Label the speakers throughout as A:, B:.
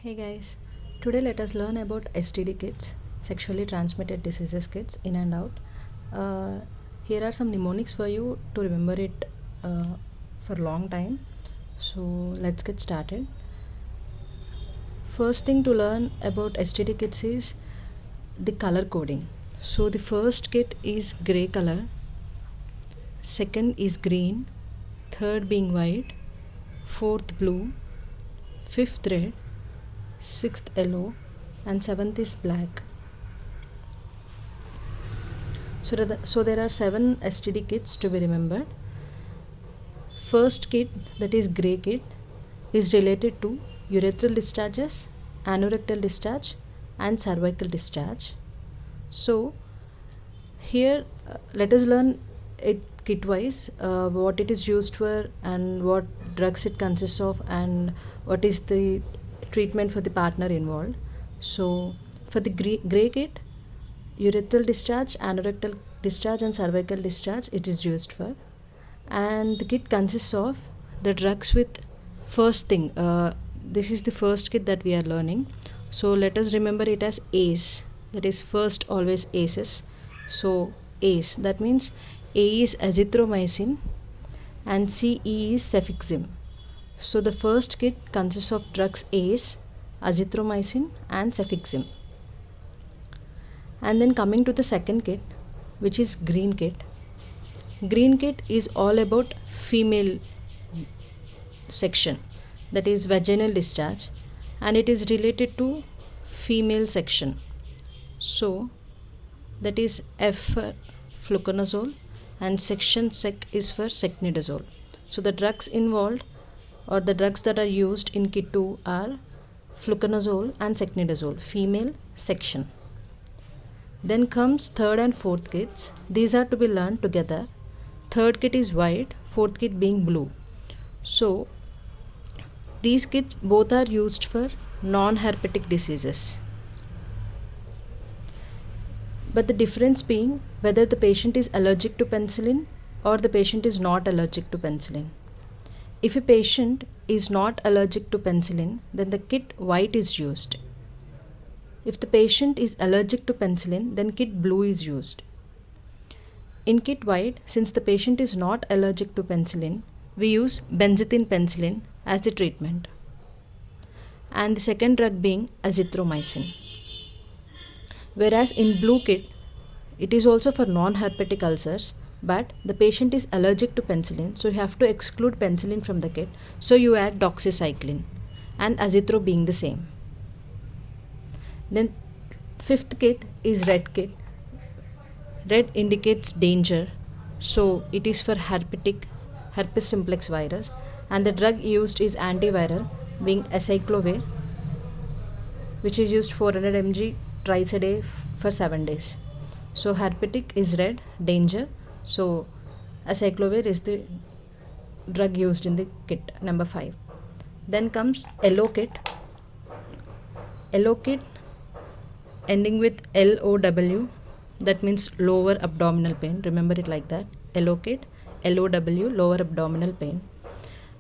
A: Hey guys, today let us learn about STD kits, sexually transmitted diseases kits, in and out. Uh, Here are some mnemonics for you to remember it for a long time. So let's get started. First thing to learn about STD kits is the color coding. So the first kit is gray color, second is green, third being white, fourth blue, fifth red, sixth yellow, and seventh is black. So there are 7 STD kits to be remembered. First kit, that is grey kit, is related to urethral discharges, anorectal discharge, and cervical discharge. So here let us learn it kit-wise, what it is used for and what drugs it consists of and what is the treatment for the partner involved. So for the grey kit, urethral discharge, anorectal discharge, and cervical discharge it is used for. And the kit consists of the drugs with first thing. This is the first kit that we are learning. So let us remember it as ACE. That is first always ACEs. So ACE, that means A is azithromycin and CE is cefixime. So the first kit consists of drugs ACE, azithromycin, and cefixime. And then coming to the second kit, which is green kit. Green kit is all about female section, that is vaginal discharge, and it is related to female section. So that is F for fluconazole and section sec is for secnidazole. So the drugs involved or the drugs that are used in kit 2 are fluconazole and secnidazole, female section. Then comes third and fourth kits. These are to be learned together. Third kit is white, fourth kit being blue. So these kits both are used for non-herpetic diseases. But the difference being whether the patient is allergic to penicillin or the patient is not allergic to penicillin. If a patient is not allergic to penicillin, then the kit white is used. If the patient is allergic to penicillin, then kit blue is used. In kit white, since the patient is not allergic to penicillin, we use benzathine penicillin as the treatment. And the second drug being azithromycin. Whereas in blue kit, it is also for non-herpetic ulcers, but the patient is allergic to penicillin, so you have to exclude penicillin from the kit. So you add doxycycline and azithro being the same. Then fifth kit is red kit. Red indicates danger, so it is for herpes simplex virus, and the drug used is antiviral being acyclovir, which is used 400 mg thrice a day for 7 days. So herpetic is red, danger, so acyclovir is the drug used in the kit number 5. Then comes yellow kit. Yellow kit ending with LOW, that means lower abdominal pain. Remember it like that. Yellow kit, LOW, lower abdominal pain.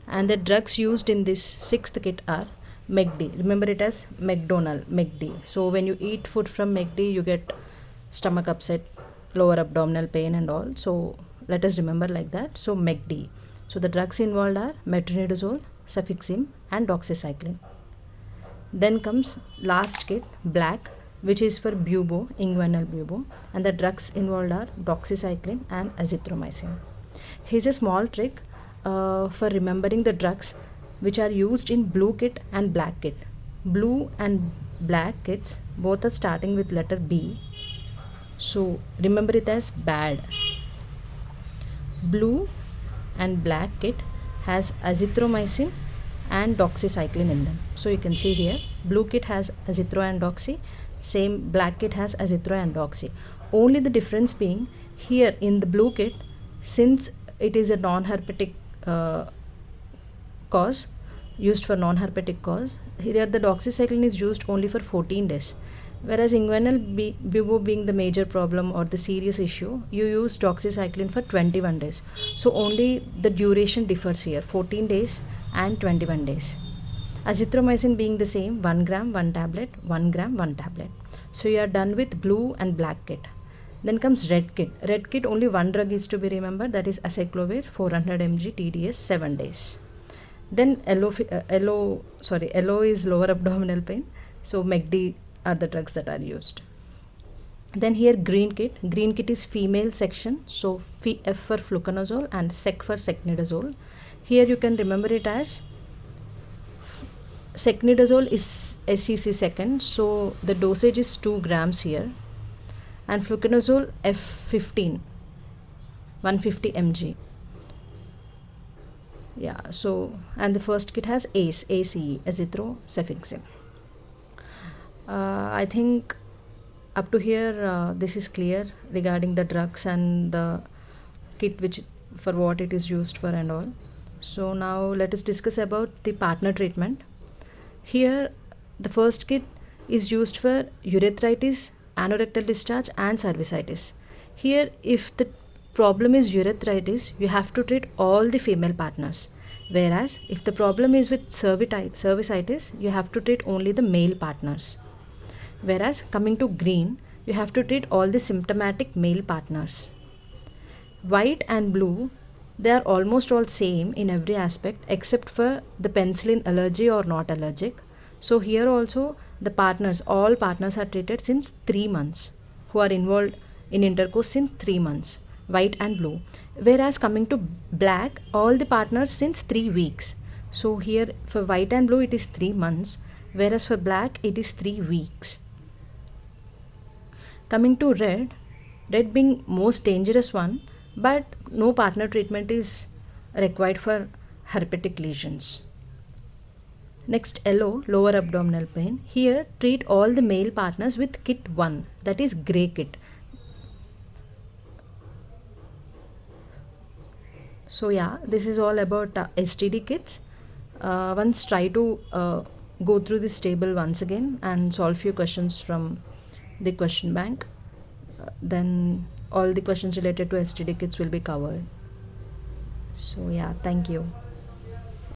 A: And the drugs used in this sixth kit are McD. Remember it as McDonald, McD. So when you eat food from McD, you get stomach upset, lower abdominal pain and all. So let us remember like that. So McD. So the drugs involved are metronidazole, cefixime, and doxycycline. Then comes last kit, black, which is for bubo, inguinal bubo, and the drugs involved are doxycycline and azithromycin. Here's a small trick for remembering the drugs which are used in blue kit and black kit. Blue and black kits both are starting with letter B, so remember it as bad. Blue and black kit has azithromycin and doxycycline in them. So you can see here, blue kit has azithro and doxy, same black kit has azithro and doxy. Only the difference being here in the blue kit, since it is a non-herpetic cause, used for non-herpetic cause, here the doxycycline is used only for 14 days. Whereas inguinal bubo being the major problem or the serious issue, you use doxycycline for 21 days. So only the duration differs here, 14 days and 21 days. Azithromycin being the same, 1 gram 1 tablet, 1 gram 1 tablet. So you are done with blue and black kit. Then comes red kit. Red kit, only one drug is to be remembered, that is acyclovir 400 mg TDS 7 days. Then yellow is lower abdominal pain. So MACD are the drugs that are used. Then here green kit. Green kit is female section. So F for fluconazole and sec for secnidazole. Here you can remember it as secnidazole is SEC second. So the dosage is 2 grams here. And fluconazole F15, 150 mg. Yeah, so, and the first kit has ACE, azithromycin. I think up to here this is clear regarding the drugs and the kit which for what it is used for and all. So now let us discuss about the partner treatment. Here the first kit is used for urethritis, anorectal discharge and cervicitis. Here if the problem is urethritis, you have to treat all the female partners, whereas if the problem is with cervicitis, you have to treat only the male partners. Whereas coming to green, you have to treat all the symptomatic male partners. White and blue, they are almost all same in every aspect except for the penicillin allergy or not allergic. So here also the partners, all partners are treated since 3 months, who are involved in intercourse since 3 months, white and blue. Whereas coming to black, all the partners since 3 weeks. So here for white and blue it is 3 months, whereas for black it is 3 weeks. Coming to red being most dangerous one, but no partner treatment is required for herpetic lesions. Next, yellow, lower abdominal pain. Here treat all the male partners with kit 1, that is grey kit. So yeah, this is all about STD kits. Once try to go through this table once again and solve few questions from the question bank. Then all the questions related to STD kits will be covered. So yeah, thank you.